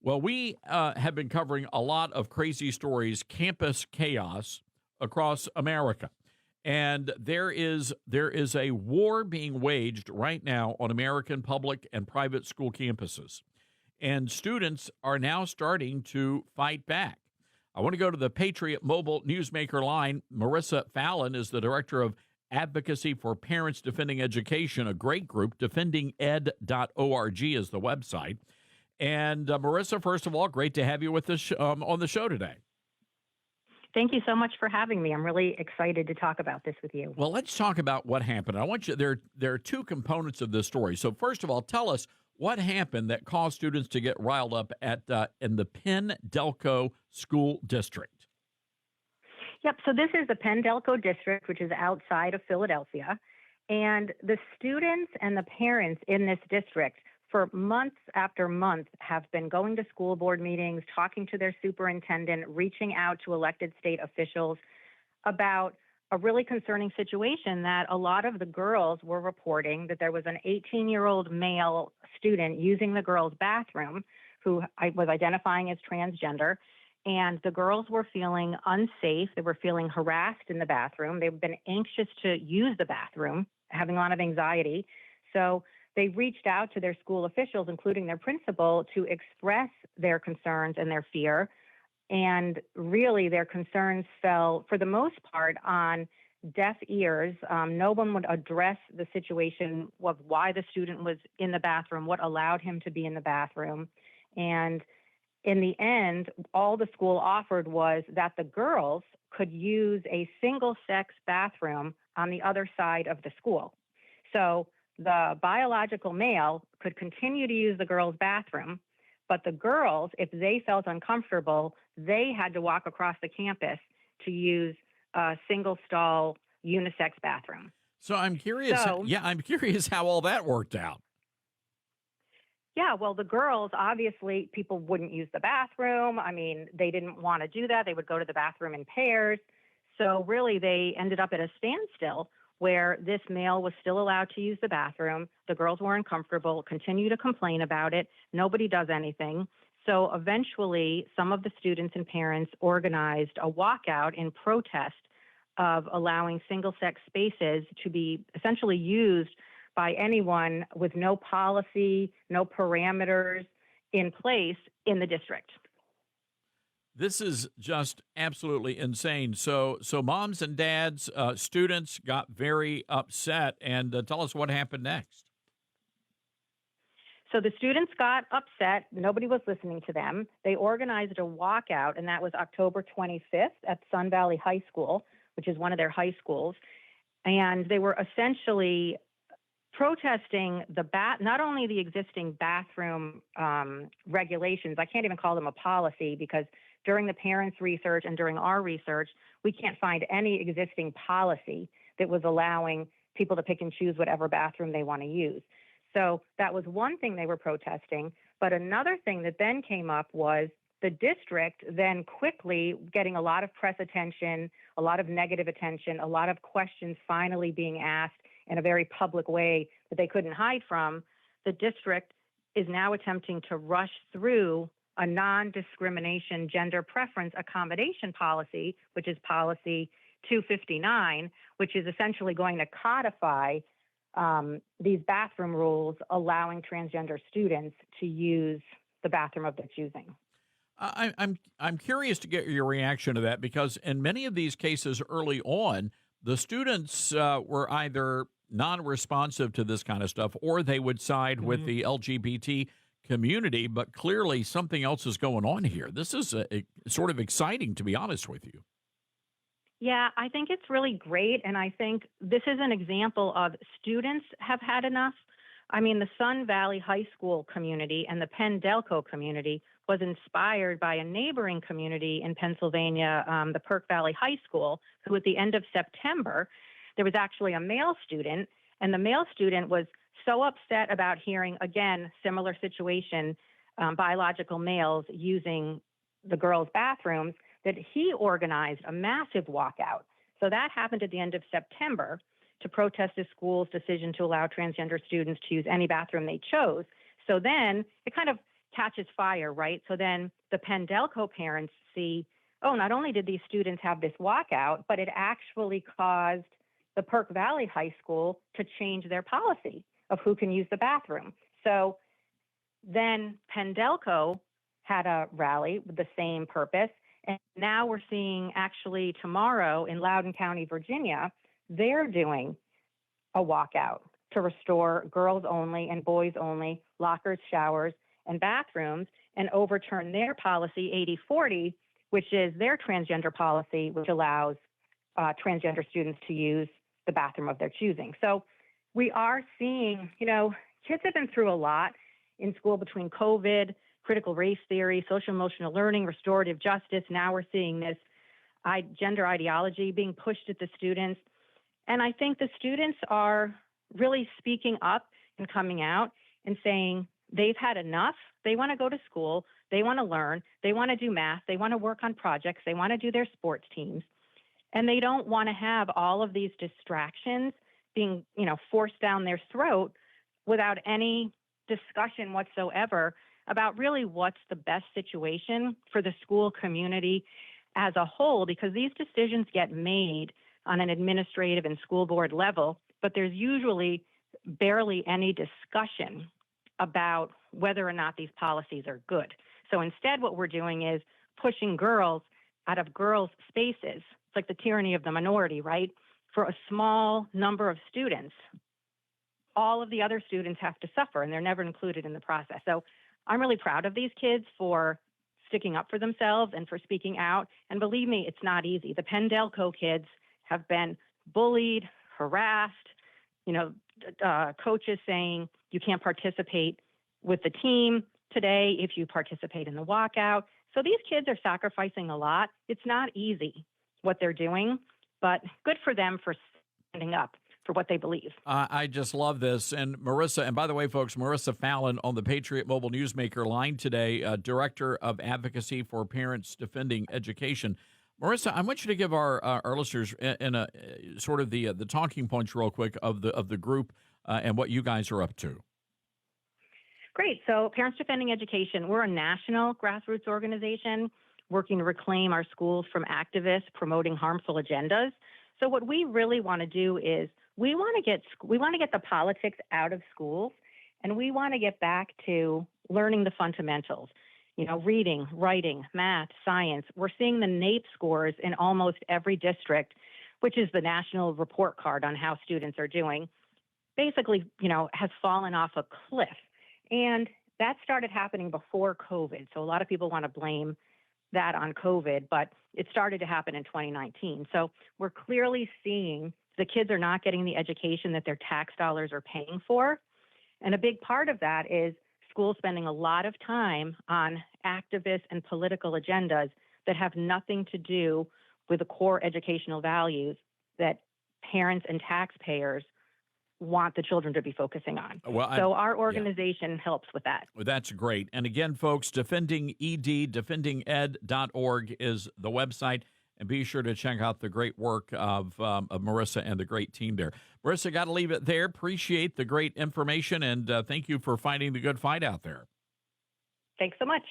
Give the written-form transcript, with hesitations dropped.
Well, we have been covering a lot of crazy stories, campus chaos across America. And there is a war being waged right now on American public and private school campuses. And students are now starting to fight back. I want to go to the Patriot Mobile Newsmaker line. Marissa Fallon is the director of Advocacy for Parents Defending Education, a great group. Defendinged.org is the website. And Marissa, first of all, great to have you with us on the show today. Thank you so much for having me. I'm really excited to talk about this with you. Well, let's talk about what happened. I want you there are two components of this story. So first of all, tell us what happened that caused students to get riled up at in the Penn-Delco School District. Yep. So this is the Penn-Delco District, which is outside of Philadelphia. And the students and the parents in this district for months after months have been going to school board meetings, talking to their superintendent, reaching out to elected state officials about a really concerning situation that a lot of the girls were reporting that there was an 18-year-old male student using the girls' bathroom who was identifying as transgender. And the girls were feeling unsafe. They were feeling harassed in the bathroom. They've been anxious to use the bathroom, having a lot of anxiety. So they reached out to their school officials, including their principal, to express their concerns and their fear. And really, their concerns fell, for the most part, on deaf ears. No one would address the situation of why the student was in the bathroom, what allowed him to be in the bathroom. And in the end, all the school offered was that the girls could use a single-sex bathroom on the other side of the school. So the biological male could continue to use the girls' bathroom, but the girls, if they felt uncomfortable, they had to walk across the campus to use a single-stall unisex bathroom. So I'm curious. I'm curious how all that worked out. Yeah, well, the girls, obviously, people wouldn't use the bathroom. I mean, they didn't want to do that. They would go to the bathroom in pairs. So really, they ended up at a standstill where this male was still allowed to use the bathroom. The girls were uncomfortable, continue to complain about it. Nobody does anything. So eventually, some of the students and parents organized a walkout in protest of allowing single-sex spaces to be essentially used by anyone with no policy, no parameters in place in the district. This is just absolutely insane. So moms and dads, students got very upset. And tell us what happened next. So the students got upset. Nobody was listening to them. They organized a walkout, and that was October 25th at Sun Valley High School, which is one of their high schools. And they were essentially protesting not only the existing bathroom regulations. I can't even call them a policy because during the parents' research and during our research, we can't find any existing policy that was allowing people to pick and choose whatever bathroom they want to use. So that was one thing they were protesting. But another thing that then came up was the district then quickly getting a lot of press attention, a lot of negative attention, a lot of questions finally being asked in a very public way that they couldn't hide from. The district is now attempting to rush through a non-discrimination gender preference accommodation policy, which is policy 259, which is essentially going to codify these bathroom rules allowing transgender students to use the bathroom of their choosing. I'm curious to get your reaction to that because in many of these cases early on, the students were either non-responsive to this kind of stuff or they would side with the LGBT community, but clearly something else is going on here. This is sort of exciting, to be honest with you. Yeah, I think it's really great, and I think this is an example of students have had enough. I mean, the Sun Valley High School community and the Penn-Delco community was inspired by a neighboring community in Pennsylvania, the Perk Valley High School, who at the end of September, there was actually a male student, and the male student was so upset about hearing, again, similar situation, biological males using the girls' bathrooms, that he organized a massive walkout. So that happened at the end of September to protest the school's decision to allow transgender students to use any bathroom they chose. So then it kind of catches fire, right? So then the Penn-Delco parents see, oh, not only did these students have this walkout, but it actually caused the Perk Valley High School to change their policy of who can use the bathroom. So then Penn-Delco had a rally with the same purpose. And now we're seeing actually tomorrow in Loudoun County, Virginia, they're doing a walkout to restore girls only and boys only lockers, showers, and bathrooms and overturn their policy 80/40, which is their transgender policy, which allows transgender students to use the bathroom of their choosing. So we are seeing, kids have been through a lot in school between COVID, critical race theory, social emotional learning, restorative justice. Now we're seeing this gender ideology being pushed at the students. And I think the students are really speaking up and coming out and saying they've had enough. They want to go to school. They want to learn. They want to do math. They want to work on projects. They want to do their sports teams. And they don't want to have all of these distractions being, forced down their throat without any discussion whatsoever about really what's the best situation for the school community as a whole, because these decisions get made on an administrative and school board level, but there's usually barely any discussion about whether or not these policies are good. So instead, what we're doing is pushing girls out of girls' spaces. It's like the tyranny of the minority, right? For a small number of students, all of the other students have to suffer, and they're never included in the process. So I'm really proud of these kids for sticking up for themselves and for speaking out. And believe me, it's not easy. The Penn-Delco kids have been bullied, harassed, coaches saying you can't participate with the team today if you participate in the walkout. So these kids are sacrificing a lot. It's not easy what they're doing, but good for them for standing up for what they believe. I just love this. And Marissa, and by the way, folks, Marissa Fallon on the Patriot Mobile Newsmaker line today, Director of Advocacy for Parents Defending Education. Marissa, I want you to give our listeners in a sort of the talking points real quick of the group and what you guys are up to. Great. So Parents Defending Education, we're a national grassroots organization working to reclaim our schools from activists promoting harmful agendas. So what we really want to do is we want to get the politics out of schools, and we want to get back to learning the fundamentals. Reading, writing, math, science. We're seeing the NAEP scores in almost every district, which is the national report card on how students are doing, basically, has fallen off a cliff. And that started happening before COVID. So a lot of people want to blame that on COVID, but it started to happen in 2019. So we're clearly seeing the kids are not getting the education that their tax dollars are paying for. And a big part of that is schools spending a lot of time on activist and political agendas that have nothing to do with the core educational values that parents and taxpayers want the children to be focusing on. So our organization helps with that. Well, that's great. And again, folks, defendinged.org is the website. And be sure to check out the great work of Marissa and the great team there. Marissa, got to leave it there. Appreciate the great information, and thank you for fighting the good fight out there. Thanks so much.